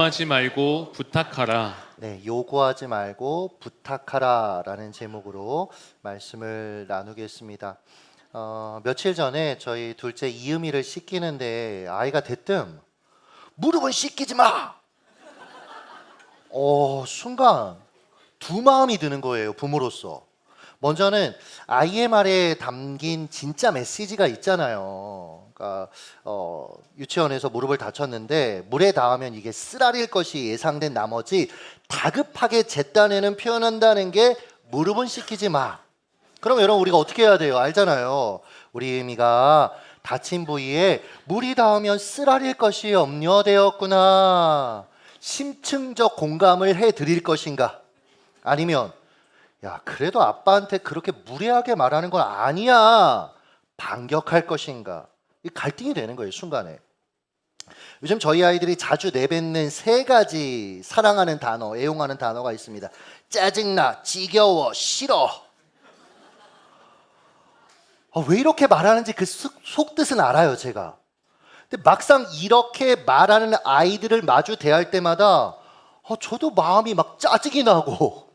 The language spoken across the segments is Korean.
하지 말고 부탁하라. 네, 요구하지 말고 부탁하라라는 제목으로 말씀을 나누겠습니다. 며칠 전에 저희 둘째 이음이를 씻기는데 아이가 대뜸 무릎은 씻기지 마! 순간 두 마음이 드는 거예요, 부모로서. 먼저는 아이의 말에 담긴 진짜 메시지가 있잖아요. 그러니까 유치원에서 무릎을 다쳤는데 물에 닿으면 이게 쓰라릴 것이 예상된 나머지 다급하게 잿단에는 표현한다는 게 무릎은 씻기지 마. 그럼 여러분 우리가 어떻게 해야 돼요? 알잖아요. 우리 의미가 다친 부위에 물이 닿으면 쓰라릴 것이 염려되었구나. 심층적 공감을 해드릴 것인가? 아니면 야, 그래도 아빠한테 그렇게 무례하게 말하는 건 아니야. 반격할 것인가? 이 갈등이 되는 거예요, 순간에. 요즘 저희 아이들이 자주 내뱉는 세 가지 사랑하는 단어, 애용하는 단어가 있습니다. 짜증나, 지겨워, 싫어. 왜 이렇게 말하는지 그 속뜻은 알아요, 제가. 근데 막상 이렇게 말하는 아이들을 마주 대할 때마다 저도 마음이 막 짜증이 나고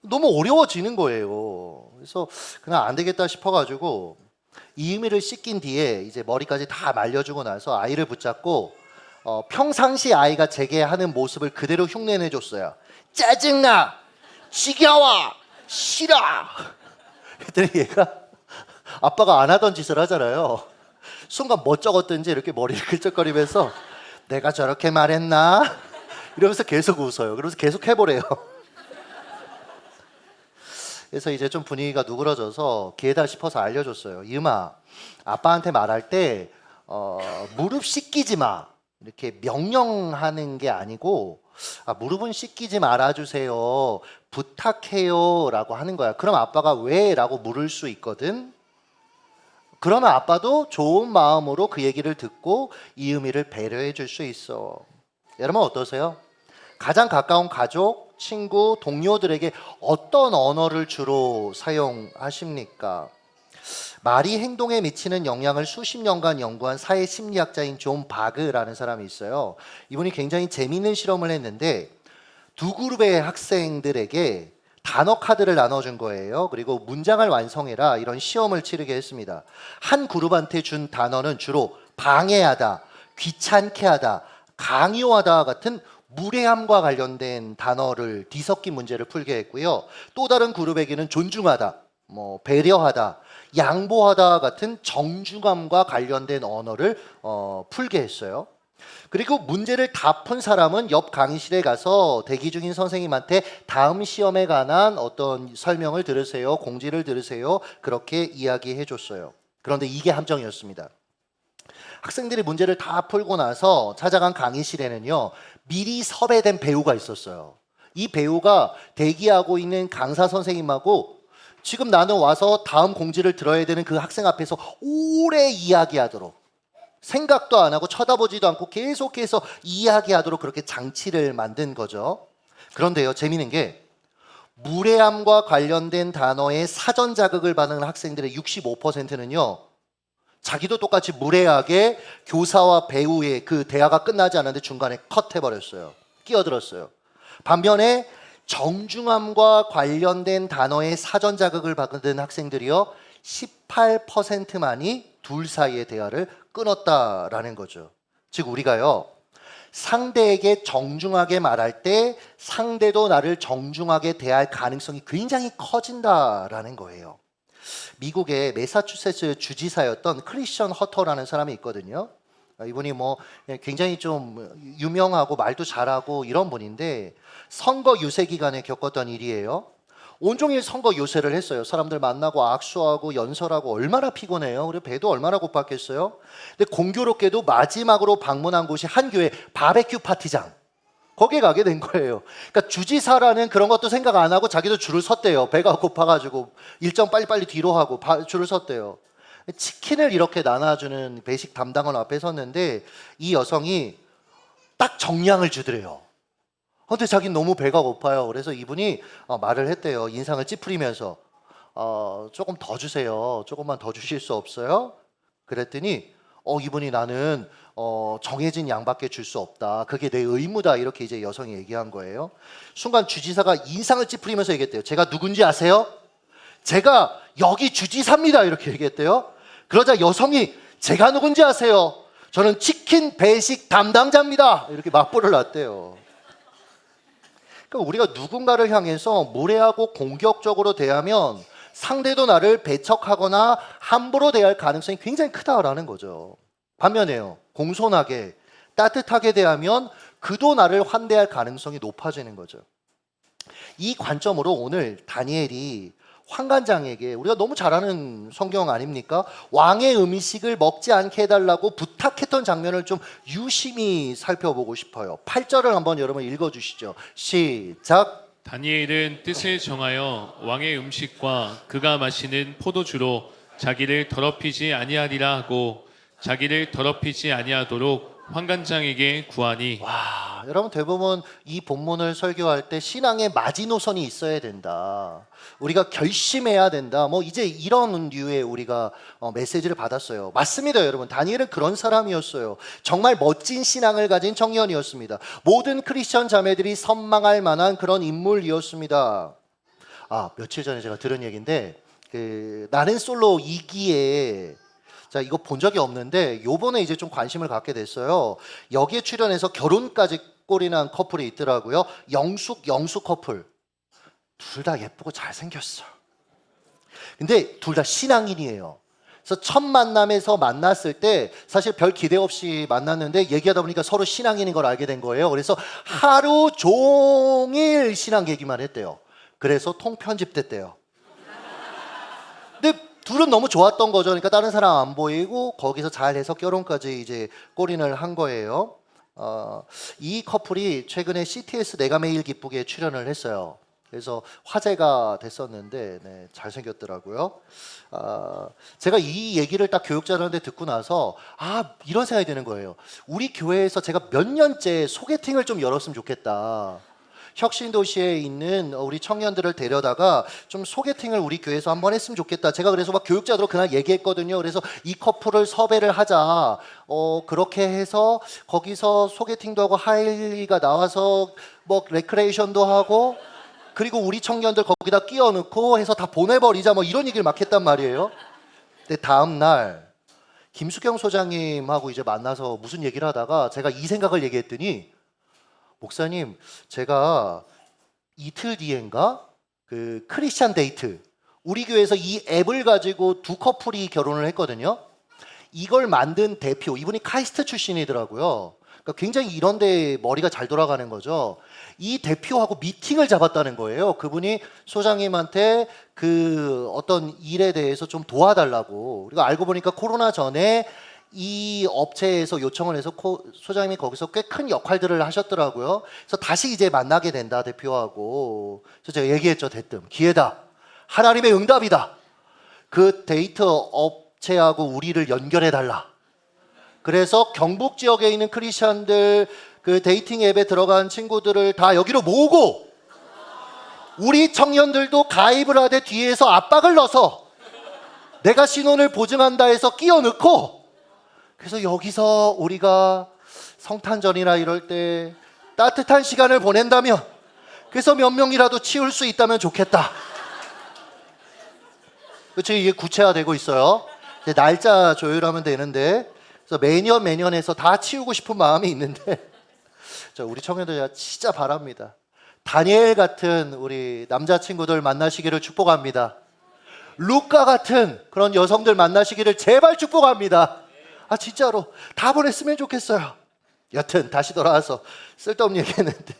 너무 어려워지는 거예요. 그래서 그냥 안 되겠다 싶어가지고 이음이를 씻긴 뒤에 이제 머리까지 다 말려주고 나서 아이를 붙잡고 평상시 아이가 제게 하는 모습을 그대로 흉내내줬어요. 짜증나, 지겨워, 싫어. 그랬더니 얘가 아빠가 안 하던 짓을 하잖아요. 순간 멋쩍었든지 이렇게 머리를 긁적거리면서 내가 저렇게 말했나? 이러면서 계속 웃어요. 그러면서 계속 해보래요. 그래서 이제 좀 분위기가 누그러져서 기회다 싶어서 알려줬어요. 이음아, 아빠한테 말할 때 무릎 씻기지 마 이렇게 명령하는 게 아니고 무릎은 씻기지 말아주세요, 부탁해요 라고 하는 거야. 그럼 아빠가 왜? 라고 물을 수 있거든. 그러면 아빠도 좋은 마음으로 그 얘기를 듣고 이음이를 배려해 줄 수 있어. 여러분 어떠세요? 가장 가까운 가족, 친구, 동료들에게 어떤 언어를 주로 사용하십니까? 말이 행동에 미치는 영향을 수십 년간 연구한 사회 심리학자인 존 바그라는 사람이 있어요. 이분이 굉장히 재미있는 실험을 했는데 두 그룹의 학생들에게 단어 카드를 나눠준 거예요. 그리고 문장을 완성해라 이런 시험을 치르게 했습니다. 한 그룹한테 준 단어는 주로 방해하다, 귀찮게 하다, 강요하다 같은 무례함과 관련된 단어를 뒤섞인 문제를 풀게 했고요. 또 다른 그룹에게는 존중하다, 배려하다, 양보하다 같은 정중함과 관련된 언어를 풀게 했어요. 그리고 문제를 다 푼 사람은 옆 강의실에 가서 대기 중인 선생님한테 다음 시험에 관한 어떤 설명을 들으세요, 공지를 들으세요, 그렇게 이야기해 줬어요. 그런데 이게 함정이었습니다. 학생들이 문제를 다 풀고 나서 찾아간 강의실에는요, 미리 섭외된 배우가 있었어요. 이 배우가 대기하고 있는 강사 선생님하고 지금 나는 와서 다음 공지를 들어야 되는 그 학생 앞에서 오래 이야기하도록, 생각도 안 하고 쳐다보지도 않고 계속해서 이야기하도록 그렇게 장치를 만든 거죠. 그런데요, 재미있는 게 무례함과 관련된 단어에 사전 자극을 받는 학생들의 65%는요 자기도 똑같이 무례하게 교사와 배우의 그 대화가 끝나지 않았는데 중간에 컷해버렸어요. 끼어들었어요. 반면에 정중함과 관련된 단어에 사전 자극을 받은 학생들이요 18%만이 둘 사이의 대화를 끊었다라는 거죠. 즉 우리가요 상대에게 정중하게 말할 때 상대도 나를 정중하게 대할 가능성이 굉장히 커진다라는 거예요. 미국의 매사추세츠 주지사였던 크리스천 허터라는 사람이 있거든요. 이분이 굉장히 좀 유명하고 말도 잘하고 이런 분인데 선거 유세 기간에 겪었던 일이에요. 온종일 선거 유세를 했어요. 사람들 만나고 악수하고 연설하고 얼마나 피곤해요. 그리고 배도 얼마나 고팠겠어요. 근데 공교롭게도 마지막으로 방문한 곳이 한 교회 바베큐 파티장. 거기에 가게 된 거예요. 그러니까 주지사라는 그런 것도 생각 안 하고 자기도 줄을 섰대요. 배가 고파가지고 일정 빨리빨리 뒤로 하고 줄을 섰대요. 치킨을 이렇게 나눠주는 배식 담당원 앞에 섰는데 이 여성이 딱 정량을 주더래요. 근데 자기는 너무 배가 고파요. 그래서 이분이 말을 했대요. 인상을 찌푸리면서 조금 더 주세요. 조금만 더 주실 수 없어요? 그랬더니 이분이 나는 정해진 양밖에 줄 수 없다. 그게 내 의무다. 이렇게 이제 여성이 얘기한 거예요. 순간 주지사가 인상을 찌푸리면서 얘기했대요. 제가 누군지 아세요? 제가 여기 주지사입니다. 이렇게 얘기했대요. 그러자 여성이 제가 누군지 아세요? 저는 치킨 배식 담당자입니다. 이렇게 맞불을 놨대요. 그러니까 우리가 누군가를 향해서 무례하고 공격적으로 대하면 상대도 나를 배척하거나 함부로 대할 가능성이 굉장히 크다라는 거죠. 반면에요, 공손하게 따뜻하게 대하면 그도 나를 환대할 가능성이 높아지는 거죠. 이 관점으로 오늘 다니엘이 환관장에게, 우리가 너무 잘 아는 성경 아닙니까? 왕의 음식을 먹지 않게 해달라고 부탁했던 장면을 좀 유심히 살펴보고 싶어요. 8절을 한번 여러분 읽어주시죠. 시작. 다니엘은 뜻을 정하여 왕의 음식과 그가 마시는 포도주로 자기를 더럽히지 아니하리라 하고 자기를 더럽히지 아니하도록 환관장에게 구하니. 와, 여러분 대부분 이 본문을 설교할 때 신앙의 마지노선이 있어야 된다. 우리가 결심해야 된다. 뭐 이제 이런 류의 우리가 메시지를 받았어요. 맞습니다, 여러분. 다니엘은 그런 사람이었어요. 정말 멋진 신앙을 가진 청년이었습니다. 모든 크리스천 자매들이 선망할 만한 그런 인물이었습니다. 며칠 전에 제가 들은 얘기인데 나는 솔로 2기에 자, 이거 본 적이 없는데 요번에 이제 좀 관심을 갖게 됐어요. 여기에 출연해서 결혼까지 꼴이난 커플이 있더라고요. 영숙 커플. 둘 다 예쁘고 잘생겼어. 근데 둘 다 신앙인이에요. 그래서 첫 만남에서 만났을 때 사실 별 기대 없이 만났는데 얘기하다 보니까 서로 신앙인인 걸 알게 된 거예요. 그래서 하루 종일 신앙 얘기만 했대요. 그래서 통편집됐대요. 근데 둘은 너무 좋았던 거죠. 그러니까 다른 사람 안 보이고 거기서 잘해서 결혼까지 이제 골인을 한 거예요. 이 커플이 최근에 CTS 내가 매일 기쁘게 출연을 했어요. 그래서 화제가 됐었는데 네, 잘생겼더라고요. 제가 이 얘기를 딱 교육자들한테 듣고 나서 이런 생각이 드는 거예요. 우리 교회에서 제가 몇 년째 소개팅을 좀 열었으면 좋겠다. 혁신도시에 있는 우리 청년들을 데려다가 좀 소개팅을 우리 교회에서 한번 했으면 좋겠다. 제가 그래서 막 교육자들 그날 얘기했거든요. 그래서 이 커플을 섭외를 하자. 그렇게 해서 거기서 소개팅도 하고 하이가 나와서 뭐 레크레이션도 하고 그리고 우리 청년들 거기다 끼워 넣고 해서 다 보내버리자 뭐 이런 얘기를 막 했단 말이에요. 근데 다음 날 김수경 소장님하고 이제 만나서 무슨 얘기를 하다가 제가 이 생각을 얘기했더니 목사님, 제가 이틀 뒤엔가 그 크리스찬 데이트 우리 교회에서 이 앱을 가지고 두 커플이 결혼을 했거든요. 이걸 만든 대표, 이분이 카이스트 출신이더라고요. 그러니까 굉장히 이런데 머리가 잘 돌아가는 거죠. 이 대표하고 미팅을 잡았다는 거예요. 그분이 소장님한테 그 어떤 일에 대해서 좀 도와달라고. 그리고 알고 보니까 코로나 전에 이 업체에서 요청을 해서 소장님이 거기서 꽤 큰 역할들을 하셨더라고요. 그래서 다시 이제 만나게 된다, 대표하고. 그래서 제가 얘기했죠, 대뜸. 기회다. 하나님의 응답이다. 그 데이트 업체하고 우리를 연결해달라. 그래서 경북 지역에 있는 크리스천들 그 데이팅 앱에 들어간 친구들을 다 여기로 모으고 우리 청년들도 가입을 하되 뒤에서 압박을 넣어서 내가 신혼을 보증한다 해서 끼워 넣고 그래서 여기서 우리가 성탄절이나 이럴 때 따뜻한 시간을 보낸다면 그래서 몇 명이라도 치울 수 있다면 좋겠다. 그렇죠? 이게 구체화되고 있어요. 이제 날짜 조율하면 되는데 그래서 매년 해서 다 치우고 싶은 마음이 있는데 우리 청년들 제가 진짜 바랍니다. 다니엘 같은 우리 남자친구들 만나시기를 축복합니다. 루카 같은 그런 여성들 만나시기를 제발 축복합니다. 진짜로 다 보냈으면 좋겠어요. 여튼 다시 돌아와서 쓸데없는 얘기했는데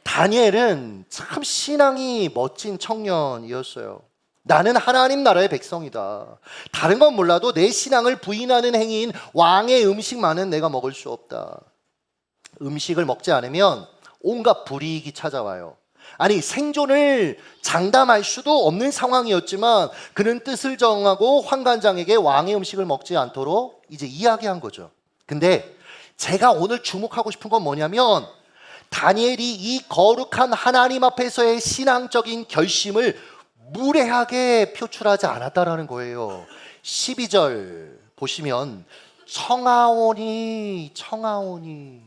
다니엘은 참 신앙이 멋진 청년이었어요. 나는 하나님 나라의 백성이다. 다른 건 몰라도 내 신앙을 부인하는 행위인 왕의 음식만은 내가 먹을 수 없다. 음식을 먹지 않으면 온갖 불이익이 찾아와요. 아니 생존을 장담할 수도 없는 상황이었지만 그는 뜻을 정하고 환관장에게 왕의 음식을 먹지 않도록 이제 이야기한 거죠. 근데 제가 오늘 주목하고 싶은 건 뭐냐면 다니엘이 이 거룩한 하나님 앞에서의 신앙적인 결심을 무례하게 표출하지 않았다라는 거예요. 12절 보시면 청하오니 청하오니.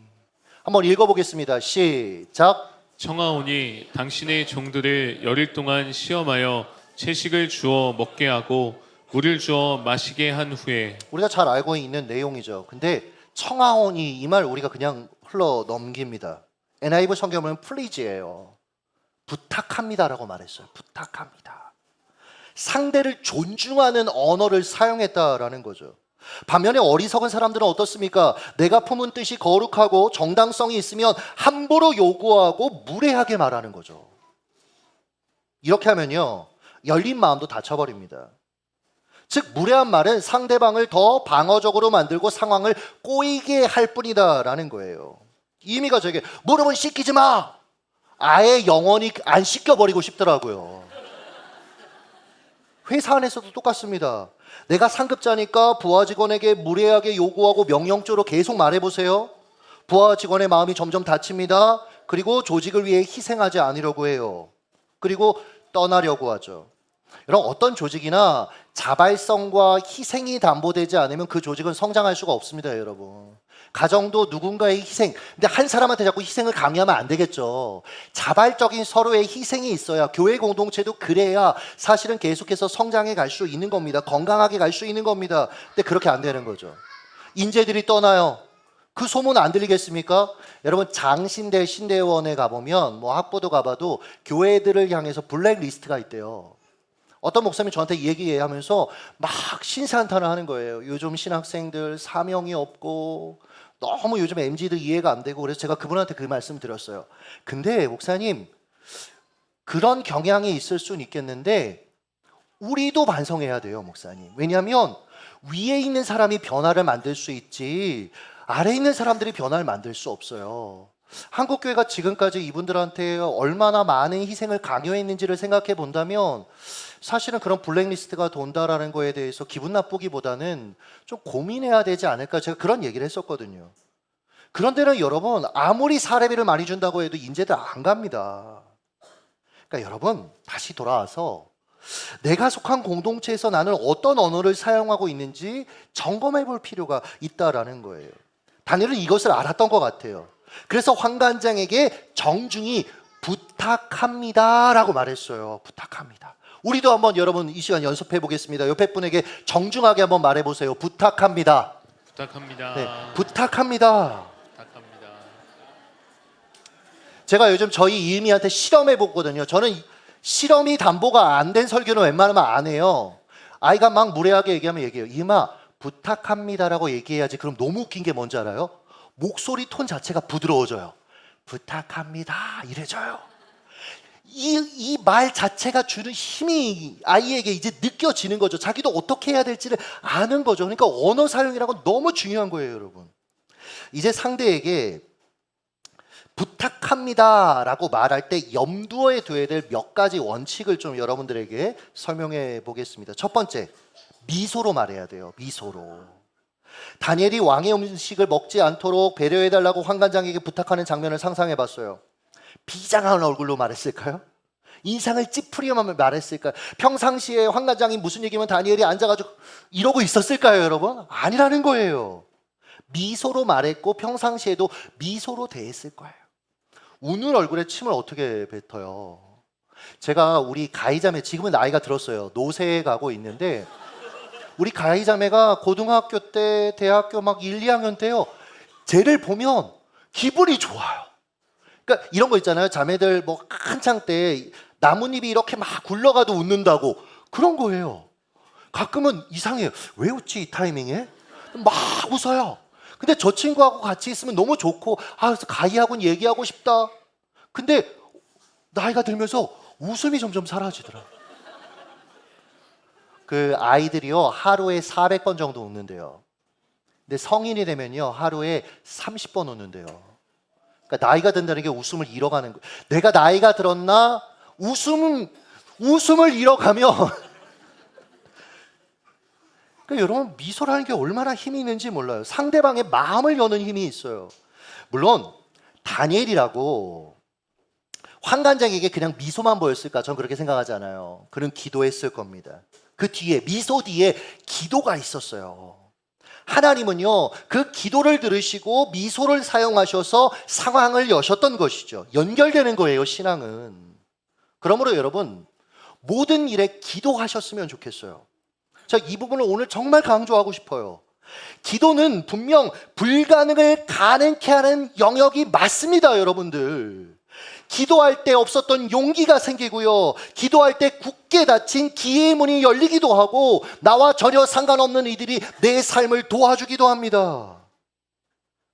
한번 읽어보겠습니다. 시작. 청하오니 당신의 종들을 열흘 동안 시험하여 채식을 주어 먹게 하고 물을 주어 마시게 한 후에. 우리가 잘 알고 있는 내용이죠. 근데 청하오니 이 말 우리가 그냥 흘러 넘깁니다. NIV 성경은 please예요. 부탁합니다라고 말했어요. 부탁합니다. 상대를 존중하는 언어를 사용했다라는 거죠. 반면에 어리석은 사람들은 어떻습니까? 내가 품은 뜻이 거룩하고 정당성이 있으면 함부로 요구하고 무례하게 말하는 거죠. 이렇게 하면요, 열린 마음도 닫혀버립니다. 즉 무례한 말은 상대방을 더 방어적으로 만들고 상황을 꼬이게 할 뿐이다라는 거예요. 이 의미가 저에게 무릎은 씻기지 마! 아예 영원히 안 씻겨버리고 싶더라고요. 회사 안에서도 똑같습니다. 내가 상급자니까 부하 직원에게 무례하게 요구하고 명령조로 계속 말해보세요. 부하 직원의 마음이 점점 다칩니다. 그리고 조직을 위해 희생하지 않으려고 해요. 그리고 떠나려고 하죠. 여러분, 어떤 조직이나 자발성과 희생이 담보되지 않으면 그 조직은 성장할 수가 없습니다, 여러분. 가정도 누군가의 희생, 근데 한 사람한테 자꾸 희생을 강요하면 안 되겠죠. 자발적인 서로의 희생이 있어야, 교회 공동체도 그래야 사실은 계속해서 성장해 갈 수 있는 겁니다. 건강하게 갈 수 있는 겁니다. 근데 그렇게 안 되는 거죠. 인재들이 떠나요. 그 소문 안 들리겠습니까? 여러분, 장신대 신대원에 가보면, 뭐 학부도 가봐도 교회들을 향해서 블랙리스트가 있대요. 어떤 목사님이 저한테 얘기하면서 막 신세한탄을 하는 거예요. 요즘 신학생들 사명이 없고 너무 요즘 MZ들 이해가 안 되고, 그래서 제가 그분한테 그 말씀 드렸어요. 근데 목사님, 그런 경향이 있을 수는 있겠는데 우리도 반성해야 돼요, 목사님. 왜냐하면 위에 있는 사람이 변화를 만들 수 있지 아래에 있는 사람들이 변화를 만들 수 없어요. 한국교회가 지금까지 이분들한테 얼마나 많은 희생을 강요했는지를 생각해 본다면 사실은 그런 블랙리스트가 돈다라는 거에 대해서 기분 나쁘기보다는 좀 고민해야 되지 않을까, 제가 그런 얘기를 했었거든요. 그런데는 여러분, 아무리 사례비를 많이 준다고 해도 인재들 안 갑니다. 그러니까 여러분, 다시 돌아와서 내가 속한 공동체에서 나는 어떤 언어를 사용하고 있는지 점검해 볼 필요가 있다라는 거예요. 다니엘은 이것을 알았던 것 같아요. 그래서 환관장에게 정중히 부탁합니다라고 말했어요. 부탁합니다. 우리도 한번 여러분 이 시간 연습해 보겠습니다. 옆에 분에게 정중하게 한번 말해 보세요. 부탁합니다. 부탁합니다. 네, 부탁합니다. 부탁합니다. 제가 요즘 저희 이은미한테 실험해 보거든요. 저는 실험이 담보가 안 된 설교는 웬만하면 안 해요. 아이가 막 무례하게 얘기하면 얘기해요. 이은아, 부탁합니다라고 얘기해야지. 그럼 너무 웃긴 게 뭔지 알아요? 목소리 톤 자체가 부드러워져요. 부탁합니다 이래져요. 이 말 자체가 주는 힘이 아이에게 이제 느껴지는 거죠. 자기도 어떻게 해야 될지를 아는 거죠. 그러니까 언어 사용이라고 너무 중요한 거예요, 여러분. 이제 상대에게 부탁합니다라고 말할 때 염두에 둬야 될 몇 가지 원칙을 좀 여러분들에게 설명해 보겠습니다. 첫 번째, 미소로 말해야 돼요. 미소로. 다니엘이 왕의 음식을 먹지 않도록 배려해달라고 환관장에게 부탁하는 장면을 상상해 봤어요. 비장한 얼굴로 말했을까요? 인상을 찌푸리면서 말했을까요? 평상시에 환관장이 무슨 얘기면 다니엘이 앉아가지고 이러고 있었을까요, 여러분? 아니라는 거예요. 미소로 말했고 평상시에도 미소로 대했을 거예요. 우는 얼굴에 침을 어떻게 뱉어요? 제가 우리 가이자매, 지금은 나이가 들었어요. 노세에 가고 있는데 우리 가이자매가 고등학교 때, 대학교 막 1, 2학년 때요, 쟤를 보면 기분이 좋아요. 그러니까 이런 거 있잖아요. 자매들 뭐 한창 때 나뭇잎이 이렇게 막 굴러가도 웃는다고, 그런 거예요. 가끔은 이상해요. 왜 웃지 이 타이밍에? 막 웃어요. 근데 저 친구하고 같이 있으면 너무 좋고, 그래서 가희하고는 얘기하고 싶다. 근데 나이가 들면서 웃음이 점점 사라지더라. 그 아이들이요, 하루에 400번 정도 웃는데요. 근데 성인이 되면요, 하루에 30번 웃는데요. 그러니까 나이가 든다는 게 웃음을 잃어가는 거예요. 내가 나이가 들었나? 웃음을 잃어가면 그러니까 여러분, 미소라는 게 얼마나 힘이 있는지 몰라요. 상대방의 마음을 여는 힘이 있어요. 물론 다니엘이라고 환관장에게 그냥 미소만 보였을까? 전 그렇게 생각하지 않아요. 그는 기도했을 겁니다. 그 뒤에, 미소 뒤에 기도가 있었어요. 하나님은요, 그 기도를 들으시고 미소를 사용하셔서 상황을 여셨던 것이죠. 연결되는 거예요, 신앙은. 그러므로 여러분, 모든 일에 기도하셨으면 좋겠어요. 자, 이 부분을 오늘 정말 강조하고 싶어요. 기도는 분명 불가능을 가능케 하는 영역이 맞습니다, 여러분들. 기도할 때 없었던 용기가 생기고요. 기도할 때 굳게 닫힌 기회의 문이 열리기도 하고 나와 전혀 상관없는 이들이 내 삶을 도와주기도 합니다.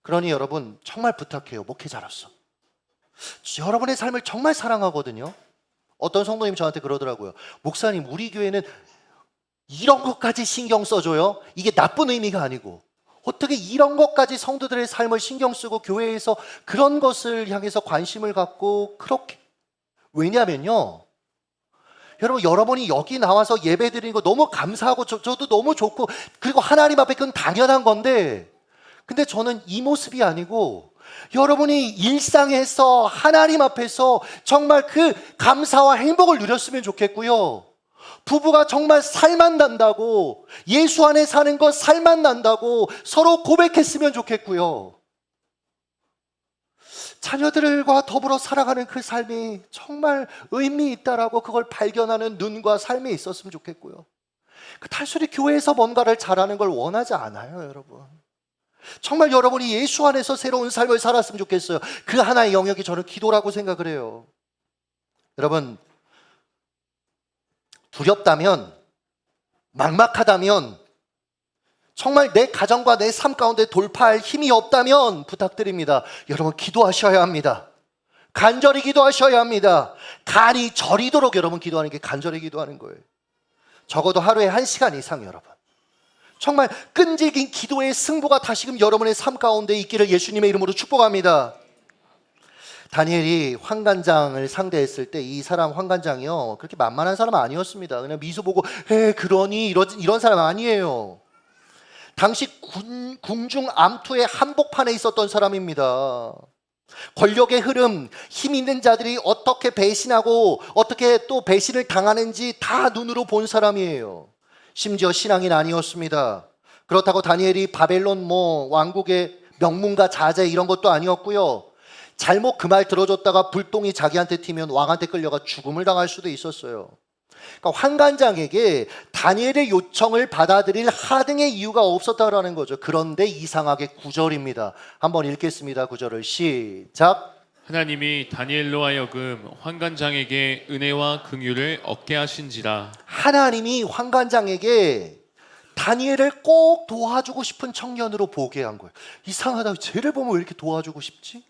그러니 여러분 정말 부탁해요. 목회자로서. 여러분의 삶을 정말 사랑하거든요. 어떤 성도님 저한테 그러더라고요. 목사님, 우리 교회는 이런 것까지 신경 써줘요? 이게 나쁜 의미가 아니고 어떻게 이런 것까지 성도들의 삶을 신경 쓰고 교회에서 그런 것을 향해서 관심을 갖고 그렇게. 왜냐면요, 여러분, 여러분이 여기 나와서 예배 드리는 거 너무 감사하고 저도 너무 좋고, 그리고 하나님 앞에 그건 당연한 건데, 근데 저는 이 모습이 아니고 여러분이 일상에서 하나님 앞에서 정말 그 감사와 행복을 누렸으면 좋겠고요. 부부가 정말 살맛 난다고, 예수 안에 사는 것 살맛 난다고 서로 고백했으면 좋겠고요. 자녀들과 더불어 살아가는 그 삶이 정말 의미 있다라고 그걸 발견하는 눈과 삶이 있었으면 좋겠고요. 그 단순히 교회에서 뭔가를 잘하는 걸 원하지 않아요, 여러분. 정말 여러분이 예수 안에서 새로운 삶을 살았으면 좋겠어요. 그 하나의 영역이 저는 기도라고 생각을 해요. 여러분, 두렵다면, 막막하다면, 정말 내 가정과 내 삶 가운데 돌파할 힘이 없다면 부탁드립니다. 여러분, 기도하셔야 합니다. 간절히 기도하셔야 합니다. 간이 저리도록 여러분 기도하는 게 간절히 기도하는 거예요. 적어도 하루에 1시간 이상 여러분. 정말 끈질긴 기도의 승부가 다시금 여러분의 삶 가운데 있기를 예수님의 이름으로 축복합니다. 다니엘이 환관장을 상대했을 때 이 사람 환관장이요, 그렇게 만만한 사람 아니었습니다. 그냥 미소 보고 그러니 이런 사람 아니에요. 당시 궁중 암투의 한복판에 있었던 사람입니다. 권력의 흐름, 힘 있는 자들이 어떻게 배신하고 어떻게 또 배신을 당하는지 다 눈으로 본 사람이에요. 심지어 신앙인 아니었습니다. 그렇다고 다니엘이 바벨론 왕국의 명문가 자제 이런 것도 아니었고요. 잘못 그 말 들어줬다가 불똥이 자기한테 튀면 왕한테 끌려가 죽음을 당할 수도 있었어요. 그러니까 환관장에게 다니엘의 요청을 받아들일 하등의 이유가 없었다라는 거죠. 그런데 이상하게 9절입니다. 한번 읽겠습니다. 9절을 시작. 하나님이 다니엘로 하여금 환관장에게 은혜와 긍휼을 얻게 하신지라. 하나님이 환관장에게 다니엘을 꼭 도와주고 싶은 청년으로 보게 한 거예요. 이상하다. 쟤를 보면 왜 이렇게 도와주고 싶지?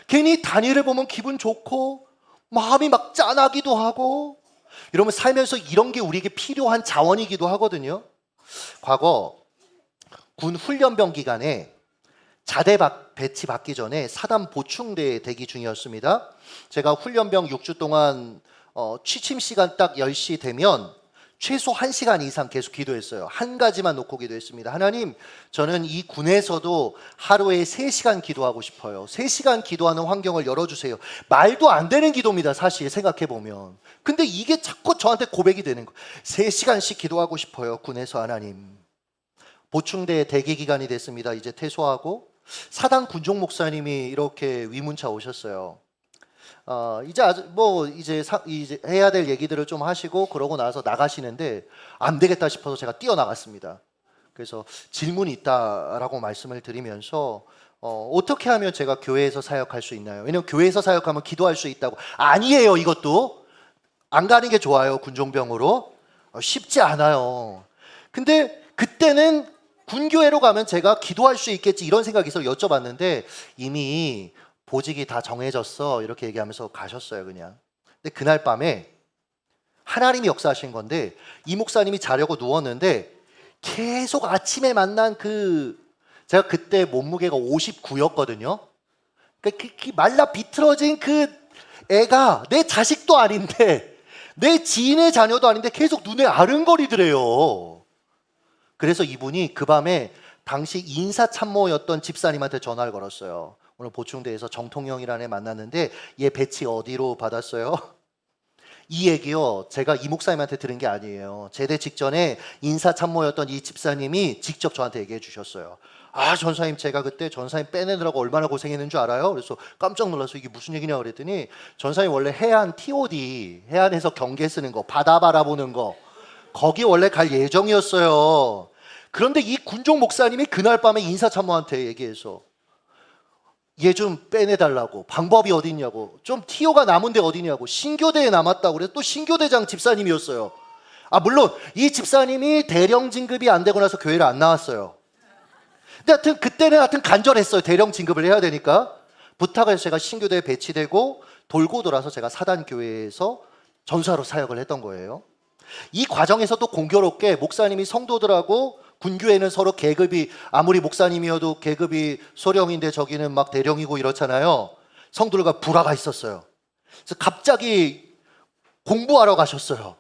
괜히 다니엘을 보면 기분 좋고 마음이 막 짠하기도 하고, 이러면 살면서 이런 게 우리에게 필요한 자원이기도 하거든요. 과거 군 훈련병 기간에 자대 배치 받기 전에 사단 보충대 대기 중이었습니다. 제가 훈련병 6주 동안 취침 시간 딱 10시 되면 최소 1시간 이상 계속 기도했어요. 한 가지만 놓고 기도했습니다. 하나님, 저는 이 군에서도 하루에 3시간 기도하고 싶어요. 3시간 기도하는 환경을 열어주세요. 말도 안 되는 기도입니다, 사실 생각해보면. 근데 이게 자꾸 저한테 고백이 되는 거예요. 3시간씩 기도하고 싶어요, 군에서. 하나님. 보충대 대기 기간이 됐습니다. 이제 퇴소하고 사단 군종 목사님이 이렇게 위문차 오셨어요. 이제 해야 될 얘기들을 좀 하시고 그러고 나서 나가시는데 안 되겠다 싶어서 제가 뛰어나갔습니다. 그래서 질문이 있다라고 말씀을 드리면서 어떻게 하면 제가 교회에서 사역할 수 있나요? 왜냐면 교회에서 사역하면 기도할 수 있다고. 아니에요. 이것도 안 가는 게 좋아요. 군종병으로 쉽지 않아요. 근데 그때는 군교회로 가면 제가 기도할 수 있겠지 이런 생각이 있어서 여쭤봤는데 이미 보직이 다 정해졌어 이렇게 얘기하면서 가셨어요. 그냥. 근데 그날 밤에 하나님이 역사하신 건데 이 목사님이 자려고 누웠는데 계속 아침에 만난 제가 그때 몸무게가 59였거든요. 그러니까 그 말라 비틀어진 그 애가 내 자식도 아닌데 내 지인의 자녀도 아닌데 계속 눈에 아른거리더래요. 그래서 이분이 그 밤에 당시 인사참모였던 집사님한테 전화를 걸었어요. 오늘 보충대에서 정통영이라는 애 만났는데 얘 배치 어디로 받았어요? 이 얘기요, 제가 이 목사님한테 들은 게 아니에요. 제대 직전에 인사참모였던 이 집사님이 직접 저한테 얘기해 주셨어요. 아, 전사님, 제가 그때 전사님 빼내느라고 얼마나 고생했는 줄 알아요? 그래서 깜짝 놀라서 이게 무슨 얘기냐 그랬더니, 전사님 원래 해안 TOD, 해안에서 경계 쓰는 거, 바다 바라보는 거, 거기 원래 갈 예정이었어요. 그런데 이 군종 목사님이 그날 밤에 인사참모한테 얘기해서 얘 좀 빼내달라고, 방법이 어디 있냐고, 좀 티오가 남은 데 어디냐고, 신교대에 남았다고. 그래서 또 신교대장 집사님이었어요. 아, 물론 이 집사님이 대령 진급이 안 되고 나서 교회를 안 나왔어요. 근데 하여튼 그때는 간절했어요. 대령 진급을 해야 되니까. 부탁을 해서 제가 신교대에 배치되고 돌고 돌아서 제가 사단교회에서 전사로 사역을 했던 거예요. 이 과정에서도 공교롭게 목사님이 성도들하고, 군교회는 서로 계급이, 아무리 목사님이어도 계급이 소령인데 저기는 막 대령이고 이렇잖아요. 성도들과 불화가 있었어요. 그래서 갑자기 공부하러 가셨어요.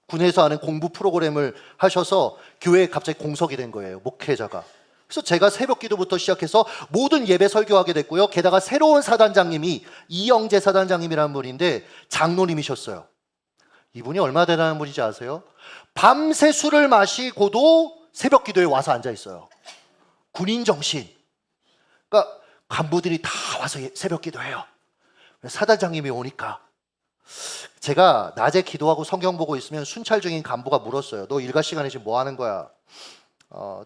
군에서 하는 공부 프로그램을 하셔서 교회에 갑자기 공석이 된 거예요, 목회자가. 그래서 제가 새벽 기도부터 시작해서 모든 예배 설교하게 됐고요. 게다가 새로운 사단장님이 이영재 사단장님이라는 분인데 장로님이셨어요. 이분이 얼마나 대단한 분인지 아세요? 밤새 술을 마시고도 새벽 기도에 와서 앉아 있어요. 군인 정신. 그러니까 간부들이 다 와서 새벽 기도해요. 사단장님이 오니까 제가 낮에 기도하고 성경 보고 있으면 순찰 중인 간부가 물었어요. 너 일과 시간에 지금 뭐 하는 거야?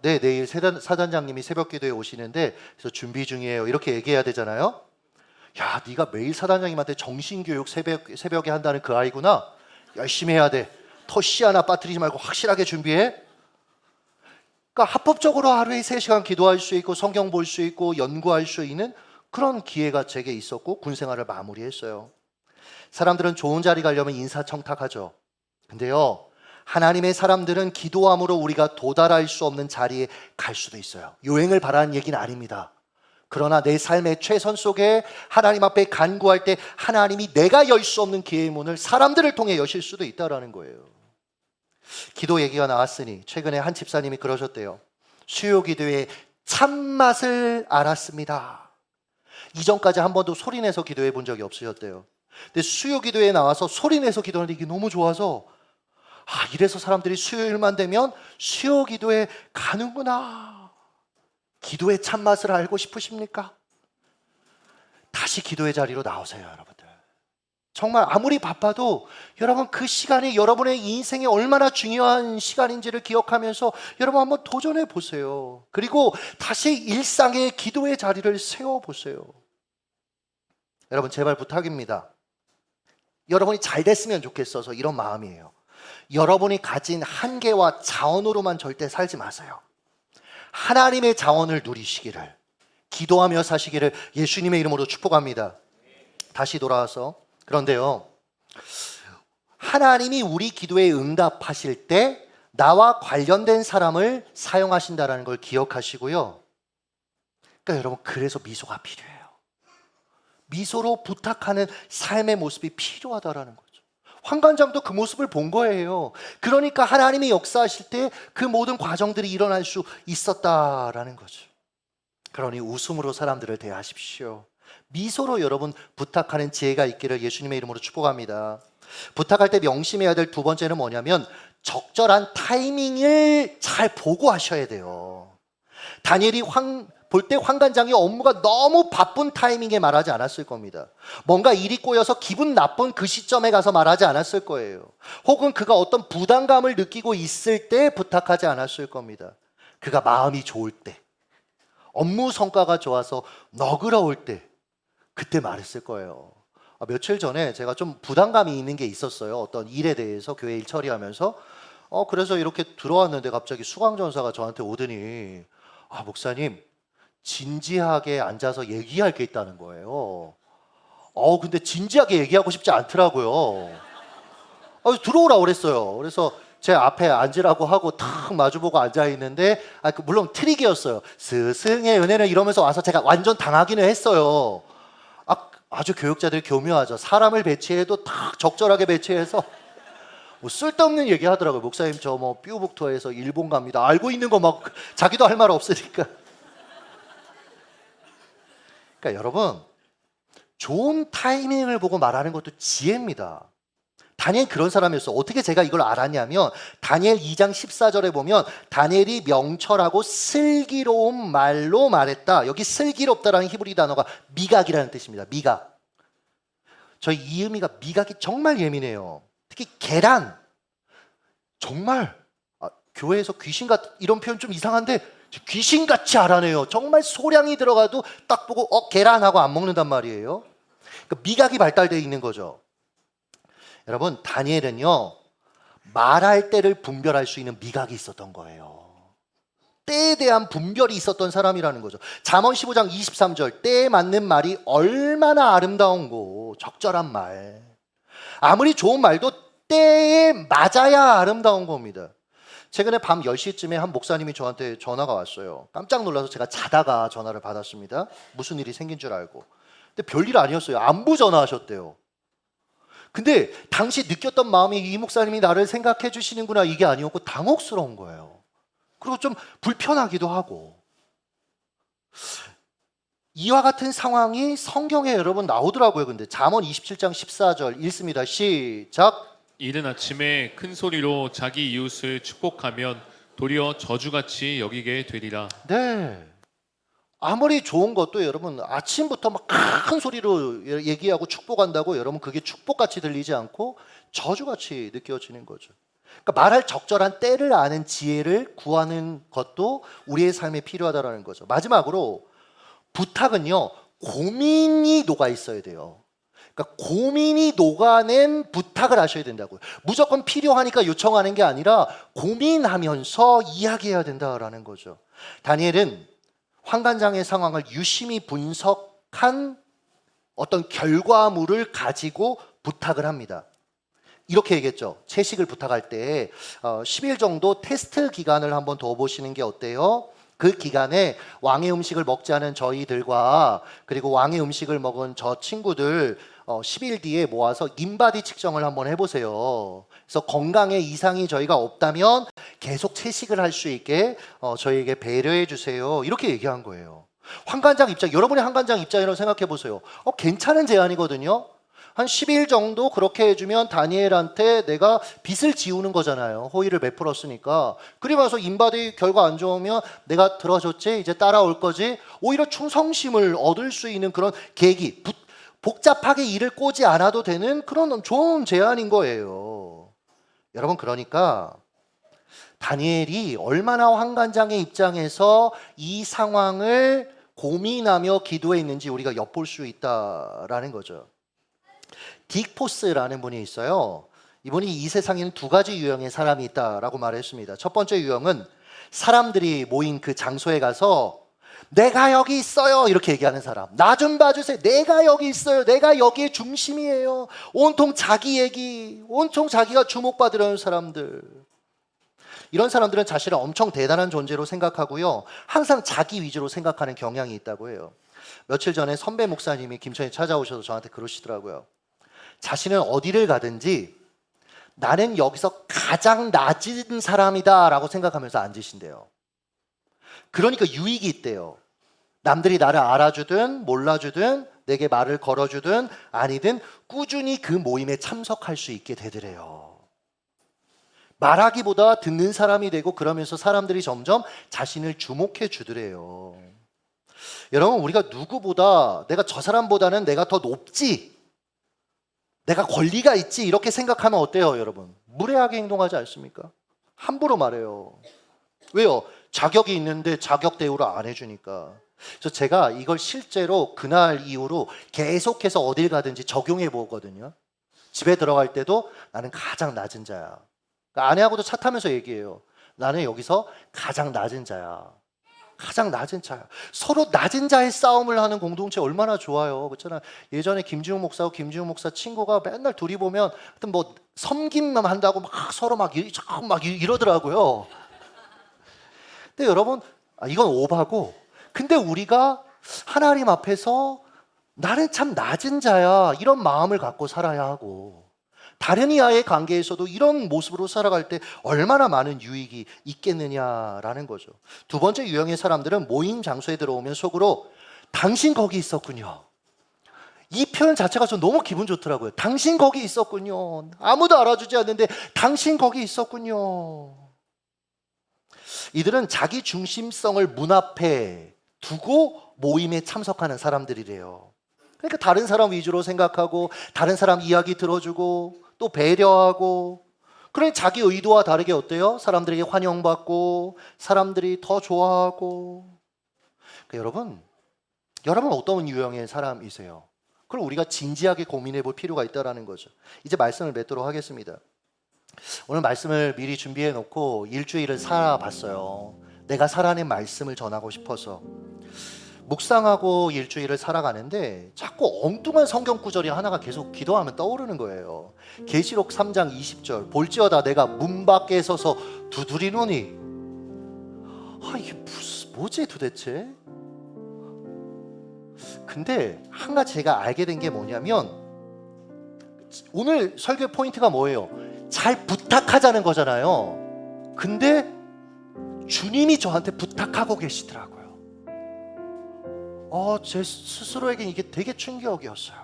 네, 내일 사단장님이 새벽 기도에 오시는데 그래서 준비 중이에요. 이렇게 얘기해야 되잖아요. 야, 네가 매일 사단장님한테 정신교육 새벽에 한다는 그 아이구나. 열심히 해야 돼. 터씨 하나 빠뜨리지 말고 확실하게 준비해. 그러니까 합법적으로 하루에 3시간 기도할 수 있고 성경 볼 수 있고 연구할 수 있는 그런 기회가 제게 있었고 군생활을 마무리했어요. 사람들은 좋은 자리 가려면 인사청탁하죠. 근데요, 하나님의 사람들은 기도함으로 우리가 도달할 수 없는 자리에 갈 수도 있어요. 요행을 바라는 얘기는 아닙니다. 그러나 내 삶의 최선 속에 하나님 앞에 간구할 때 하나님이 내가 열 수 없는 기회의 문을 사람들을 통해 여실 수도 있다는 거예요. 기도 얘기가 나왔으니 최근에 한 집사님이 그러셨대요. 수요 기도의 참맛을 알았습니다. 이전까지 한 번도 소리내서 기도해 본 적이 없으셨대요. 근데 수요 기도에 나와서 소리내서 기도하는데 이게 너무 좋아서, 아, 이래서 사람들이 수요일만 되면 수요 기도에 가는구나. 기도의 참맛을 알고 싶으십니까? 다시 기도의 자리로 나오세요, 여러분들. 정말 아무리 바빠도 여러분 그 시간이 여러분의 인생에 얼마나 중요한 시간인지를 기억하면서 여러분 한번 도전해 보세요. 그리고 다시 일상의 기도의 자리를 세워 보세요. 여러분, 제발 부탁입니다. 여러분이 잘 됐으면 좋겠어서 이런 마음이에요. 여러분이 가진 한계와 자원으로만 절대 살지 마세요. 하나님의 자원을 누리시기를, 기도하며 사시기를 예수님의 이름으로 축복합니다. 다시 돌아와서, 그런데요, 하나님이 우리 기도에 응답하실 때 나와 관련된 사람을 사용하신다는 걸 기억하시고요. 그러니까 여러분, 그래서 미소가 필요해요. 미소로 부탁하는 삶의 모습이 필요하다라는 거죠. 환관장도 그 모습을 본 거예요. 그러니까 하나님이 역사하실 때 그 모든 과정들이 일어날 수 있었다라는 거죠. 그러니 웃음으로 사람들을 대하십시오. 미소로 여러분 부탁하는 지혜가 있기를 예수님의 이름으로 축복합니다. 부탁할 때 명심해야 될 두 번째는 뭐냐면 적절한 타이밍을 잘 보고 하셔야 돼요. 다니엘이 볼 때 환관장이 업무가 너무 바쁜 타이밍에 말하지 않았을 겁니다. 뭔가 일이 꼬여서 기분 나쁜 그 시점에 가서 말하지 않았을 거예요. 혹은 그가 어떤 부담감을 느끼고 있을 때 부탁하지 않았을 겁니다. 그가 마음이 좋을 때, 업무 성과가 좋아서 너그러울 때, 그때 말했을 거예요. 며칠 전에 제가 좀 부담감이 있는 게 있었어요. 어떤 일에 대해서 교회 일 처리하면서. 그래서 이렇게 들어왔는데 갑자기 수광전사가 저한테 오더니, 목사님, 진지하게 앉아서 얘기할 게 있다는 거예요. 근데 진지하게 얘기하고 싶지 않더라고요. 들어오라고 그랬어요. 그래서 제 앞에 앉으라고 하고 탁 마주보고 앉아있는데, 물론 트릭이었어요. 스승의 은혜는 이러면서 와서 제가 완전 당하기는 했어요. 아주 교육자들이 교묘하죠. 사람을 배치해도 딱 적절하게 배치해서 뭐 쓸데없는 얘기 하더라고요. 목사님, 저 뭐 뾰북 투어에서 일본 갑니다. 알고 있는 거 막 자기도 할 말 없으니까. 그러니까 여러분, 좋은 타이밍을 보고 말하는 것도 지혜입니다. 다니엘 그런 사람이었어. 어떻게 제가 이걸 알았냐면 다니엘 2장 14절에 보면 다니엘이 명철하고 슬기로운 말로 말했다. 여기 슬기롭다라는 히브리 단어가 미각이라는 뜻입니다. 미각. 저희 이음이가 미각이 정말 예민해요. 특히 계란. 정말 교회에서 귀신같 이런 표현 좀 이상한데 귀신같이 알아내요. 정말 소량이 들어가도 딱 보고 계란하고 안 먹는단 말이에요. 그러니까 미각이 발달되어 있는 거죠. 여러분 다니엘은요 말할 때를 분별할 수 있는 미각이 있었던 거예요. 때에 대한 분별이 있었던 사람이라는 거죠. 잠언 15장 23절 때에 맞는 말이 얼마나 아름다운고 적절한 말. 아무리 좋은 말도 때에 맞아야 아름다운 겁니다. 최근에 밤 10시쯤에 한 목사님이 저한테 전화가 왔어요. 깜짝 놀라서 제가 자다가 전화를 받았습니다. 무슨 일이 생긴 줄 알고. 근데 별일 아니었어요. 안부 전화하셨대요. 근데 당시 느꼈던 마음이 이 목사님이 나를 생각해 주시는구나 이게 아니었고 당혹스러운 거예요. 그리고 좀 불편하기도 하고. 이와 같은 상황이 성경에 여러분 나오더라고요. 근데 잠언 27장 14절 읽습니다. 시작. 이른 아침에 큰 소리로 자기 이웃을 축복하면 도리어 저주같이 여기게 되리라. 네. 아무리 좋은 것도 여러분 아침부터 막 큰 소리로 얘기하고 축복한다고 여러분 그게 축복같이 들리지 않고 저주같이 느껴지는 거죠. 그러니까 말할 적절한 때를 아는 지혜를 구하는 것도 우리의 삶에 필요하다는 거죠. 마지막으로 부탁은요 고민이 녹아 있어야 돼요. 그러니까 고민이 녹아낸 부탁을 하셔야 된다고요. 무조건 필요하니까 요청하는 게 아니라 고민하면서 이야기해야 된다라는 거죠. 다니엘은 환관장의 상황을 유심히 분석한 어떤 결과물을 가지고 부탁을 합니다. 이렇게 얘기했죠. 채식을 부탁할 때 10일 정도 테스트 기간을 한번 더 보시는 게 어때요? 그 기간에 왕의 음식을 먹지 않은 저희들과 그리고 왕의 음식을 먹은 저 친구들 10일 뒤에 모아서 인바디 측정을 한번 해보세요. 그래서 건강에 이상이 저희가 없다면 계속 채식을 할 수 있게 저희에게 배려해 주세요. 이렇게 얘기한 거예요. 환관장 입장, 여러분의 환관장 입장이라고 생각해 보세요. 괜찮은 제안이거든요. 한 10일 정도 그렇게 해주면 다니엘한테 내가 빚을 지우는 거잖아요. 호의를 베풀었으니까. 그리고 인바디 결과 안 좋으면 내가 들어줬지 이제 따라올 거지. 오히려 충성심을 얻을 수 있는 그런 계기, 복잡하게 일을 꼬지 않아도 되는 그런 좋은 제안인 거예요. 여러분 그러니까 다니엘이 얼마나 환관장의 입장에서 이 상황을 고민하며 기도했는지 우리가 엿볼 수 있다라는 거죠. 딕 포스라는 분이 있어요. 이분이 이 세상에는 두 가지 유형의 사람이 있다라고 말했습니다. 첫 번째 유형은 사람들이 모인 그 장소에 가서 내가 여기 있어요 이렇게 얘기하는 사람. 나 좀 봐주세요. 내가 여기 있어요. 내가 여기의 중심이에요. 온통 자기 얘기, 온통 자기가 주목받으려는 사람들. 이런 사람들은 자신을 엄청 대단한 존재로 생각하고요. 항상 자기 위주로 생각하는 경향이 있다고 해요. 며칠 전에 선배 목사님이 김천에 찾아오셔서 저한테 그러시더라고요. 자신은 어디를 가든지 나는 여기서 가장 낮은 사람이다 라고 생각하면서 앉으신대요. 그러니까 유익이 있대요. 남들이 나를 알아주든 몰라주든 내게 말을 걸어주든 아니든 꾸준히 그 모임에 참석할 수 있게 되더래요. 말하기보다 듣는 사람이 되고 그러면서 사람들이 점점 자신을 주목해 주더래요. 여러분 우리가 누구보다 내가 저 사람보다는 내가 더 높지, 내가 권리가 있지 이렇게 생각하면 어때요 여러분? 무례하게 행동하지 않습니까? 함부로 말해요. 왜요? 자격이 있는데 자격 대우를 안 해주니까. 그래서 제가 이걸 실제로 그날 이후로 계속해서 어딜 가든지 적용해 보거든요. 집에 들어갈 때도 나는 가장 낮은 자야. 그러니까 아내하고도 차 타면서 얘기해요. 나는 여기서 가장 낮은 자야. 가장 낮은 자야. 서로 낮은 자의 싸움을 하는 공동체 얼마나 좋아요. 그렇잖아요. 예전에 김지웅 목사하고 김지웅 목사 친구가 맨날 둘이 보면 하여튼 뭐 섬김만 한다고 막 서로 막 이러더라고요. 근데 여러분 이건 오바고, 근데 우리가 하나님 앞에서 나는 참 낮은 자야 이런 마음을 갖고 살아야 하고 다른 이와의 관계에서도 이런 모습으로 살아갈 때 얼마나 많은 유익이 있겠느냐라는 거죠. 두 번째 유형의 사람들은 모임 장소에 들어오면 속으로 당신 거기 있었군요. 이 표현 자체가 좀 너무 기분 좋더라고요. 당신 거기 있었군요. 아무도 알아주지 않는데 당신 거기 있었군요. 이들은 자기 중심성을 문 앞에 두고 모임에 참석하는 사람들이래요. 그러니까 다른 사람 위주로 생각하고 다른 사람 이야기 들어주고 또 배려하고, 그러니 자기 의도와 다르게 어때요? 사람들에게 환영받고 사람들이 더 좋아하고. 그러니까 여러분 어떤 유형의 사람이세요? 그럼 우리가 진지하게 고민해 볼 필요가 있다는 거죠. 이제 말씀을 맺도록 하겠습니다. 오늘 말씀을 미리 준비해 놓고 일주일을 살아봤어요. 내가 살아낸 말씀을 전하고 싶어서 묵상하고 일주일을 살아가는데 자꾸 엉뚱한 성경 구절이 하나가 계속 기도하면 떠오르는 거예요. 계시록 3장 20절, 볼지어다 내가 문 밖에 서서 두드리노니. 이게 뭐지 도대체? 근데 한 가지 제가 알게 된 게 뭐냐면, 오늘 설교 포인트가 뭐예요? 잘 부탁하자는 거잖아요. 근데 주님이 저한테 부탁하고 계시더라고요. 제 스스로에겐 이게 되게 충격이었어요.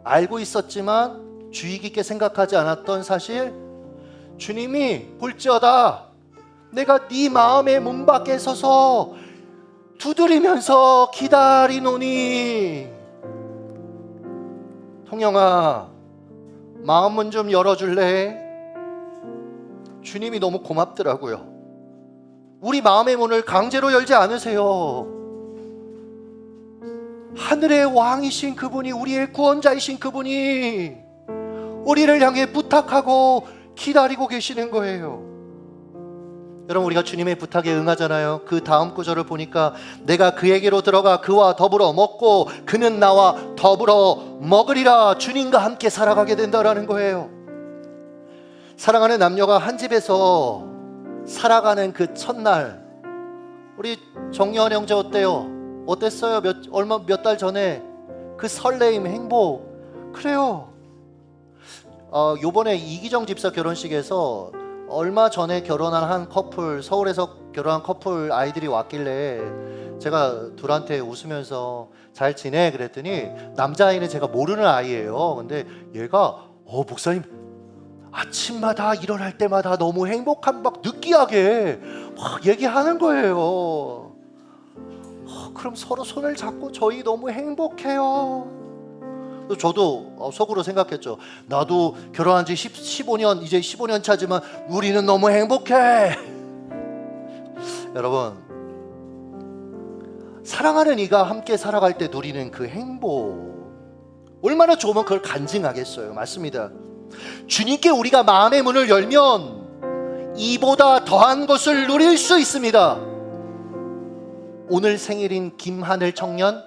알고 있었지만 주의 깊게 생각하지 않았던 사실, 주님이 볼지어다 내가 네 마음의 문 밖에 서서 두드리면서 기다리노니. 통영아, 마음문 좀 열어줄래? 주님이 너무 고맙더라고요. 우리 마음의 문을 강제로 열지 않으세요. 하늘의 왕이신 그분이, 우리의 구원자이신 그분이 우리를 향해 부탁하고 기다리고 계시는 거예요. 여러분, 우리가 주님의 부탁에 응하잖아요. 그 다음 구절을 보니까 내가 그에게로 들어가 그와 더불어 먹고 그는 나와 더불어 먹으리라. 주님과 함께 살아가게 된다라는 거예요. 사랑하는 남녀가 한 집에서 살아가는 그 첫날, 우리 정여한 형제 어때요? 어땠어요? 몇 달 전에 그 설레임, 행복. 그래요. 요번에 이기정 집사 결혼식에서 얼마 전에 결혼한 한 커플, 서울에서 결혼한 커플 아이들이 왔길래 제가 둘한테 웃으면서 잘 지내? 그랬더니 남자아이는 제가 모르는 아이예요. 근데 얘가 목사님 아침마다 일어날 때마다 너무 행복한, 막 느끼하게 막 얘기하는 거예요. 그럼 서로 손을 잡고 저희 너무 행복해요. 저도 속으로 생각했죠. 나도 결혼한 지 15년, 이제 15년 차지만 우리는 너무 행복해. 여러분, 사랑하는 이가 함께 살아갈 때 누리는 그 행복, 얼마나 좋으면 그걸 간증하겠어요. 맞습니다. 주님께 우리가 마음의 문을 열면 이보다 더한 것을 누릴 수 있습니다. 오늘 생일인 김하늘 청년,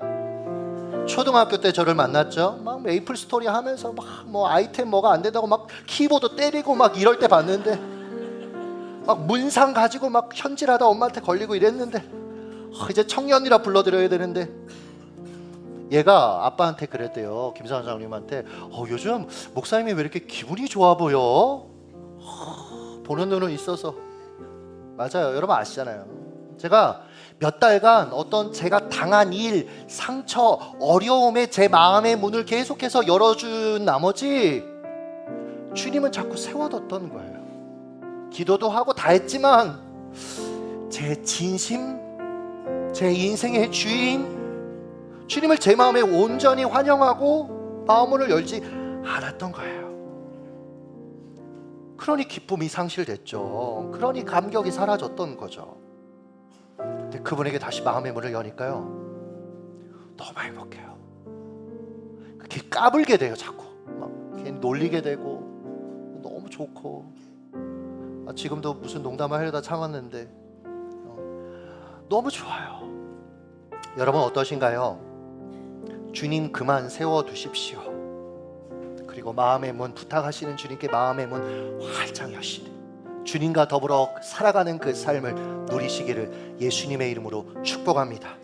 초등학교 때 저를 만났죠. 막 메이플 스토리 하면서 막 뭐 아이템 뭐가 안 된다고 막 키보드 때리고 막 이럴 때 봤는데, 막 문상 가지고 막 현질하다 엄마한테 걸리고 이랬는데, 이제 청년이라 불러드려야 되는데, 얘가 아빠한테 그랬대요. 김상환 장님한테, 요즘 목사님이 왜 이렇게 기분이 좋아 보여? 보는 눈은 있어서. 맞아요. 여러분 아시잖아요. 제가 몇 달간 어떤 제가 당한 일, 상처, 어려움에 제 마음의 문을 계속해서 열어준 나머지 주님은 자꾸 세워뒀던 거예요. 기도도 하고 다 했지만 제 진심, 제 인생의 주인 주님을 제 마음에 온전히 환영하고 마음문을 열지 않았던 거예요. 그러니 기쁨이 상실됐죠. 그러니 감격이 사라졌던 거죠. 근데 그분에게 다시 마음의 문을 여니까요, 너무 행복해요. 그렇게 까불게 돼요. 자꾸 막 괜히 놀리게 되고 너무 좋고. 지금도 무슨 농담을 하려다 참았는데 너무 좋아요. 여러분 어떠신가요? 주님 그만 세워두십시오. 그리고 마음의 문, 부탁하시는 주님께 마음의 문 활짝 여시되 주님과 더불어 살아가는 그 삶을 누리시기를 예수님의 이름으로 축복합니다.